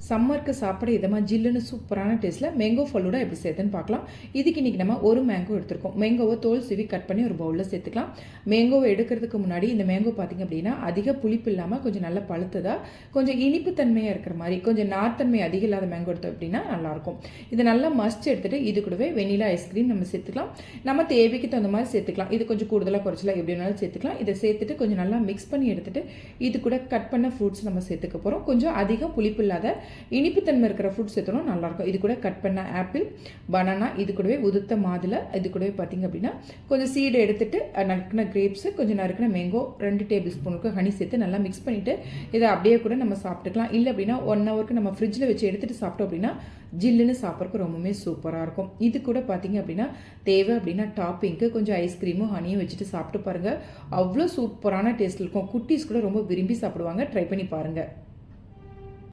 சம்மருக்கு சாப்பிட இதமாக ஜில்லுன்னு சூப்பரான டேஸ்ட்டில் மேங்கோ ஃபலூடா எப்படி சேர்த்துன்னு பார்க்கலாம். இதுக்கு இன்றைக்கி நம்ம ஒரு மேங்கோ எடுத்துருக்கோம். மேங்கோவை தோல் சீவி கட் பண்ணி ஒரு பவுலில் சேர்த்துக்கலாம். மேங்கோவை எடுக்கிறதுக்கு முன்னாடி இந்த மேங்கோ பார்த்திங்க அப்படின்னா அதிக புளிப்பு இல்லாமல் கொஞ்சம் நல்லா பழுத்ததாக கொஞ்சம் இனிப்பு தன்மையாக இருக்கிற மாதிரி கொஞ்சம் நார்த்தன்மை அதிகம் இல்லாத மேங்கோ எடுத்தோம் அப்படின்னா நல்லாயிருக்கும். இதை நல்லா மஸ்ட் எடுத்துகிட்டு இது கூடவே வெனிலா ஐஸ்கிரீம் நம்ம சேர்த்துக்கலாம். நம்ம தேவைக்கு தகுந்த மாதிரி சேர்த்துக்கலாம். இது கொஞ்சம் கூடுதலாக குறைச்சலாம் எப்படி வேணாலும் சேர்த்துக்கலாம். இதை சேர்த்துட்டு கொஞ்சம் நல்லா மிக்ஸ் பண்ணி எடுத்துகிட்டு இது கூட கட் பண்ண ஃப்ரூட்ஸ் நம்ம சேர்த்துக்க போகிறோம். கொஞ்சம் அதிகம் புளிப்பு இல்லாத இனிப்புத்தன்மை இருக்கிற ஃப்ரூட் சேர்த்தணும் நல்லாயிருக்கும். இது கூட கட் பண்ண ஆப்பிள், பனானா, இது கூடவே உதுத்த மாதுளை, இது கூடவே பார்த்திங்க அப்படின்னா கொஞ்சம் சீடை எடுத்துட்டு நறுக்கின கிரேப்ஸு, கொஞ்சம் நறுக்கின மேங்கோ, 2 டேபிள் ஸ்பூனுக்கு ஹனி சேர்த்து நல்லா மிக்ஸ் பண்ணிவிட்டு இதை அப்படியே கூட நம்ம சாப்பிட்டுக்கலாம். இல்லை அப்படின்னா 1 ஹவருக்கு நம்ம ஃப்ரிட்ஜில் வச்சு எடுத்துகிட்டு சாப்பிட்டோம் அப்படின்னா ஜில்லுன்னு சாப்பிட்றதுக்கு ரொம்பவுமே சூப்பராக இருக்கும். இது கூட பார்த்திங்க அப்படின்னா தேவை அப்படின்னா டாப்பிங்க்கு கொஞ்சம் ஐஸ்கிரீமும் ஹனியும் வச்சுட்டு சாப்பிட்டு பாருங்கள். அவ்வளோ சூப்பரான டேஸ்ட் இருக்கும். குட்டீஸ் கூட ரொம்ப விரும்பி சாப்பிடுவாங்க. ட்ரை பண்ணி பாருங்கள்.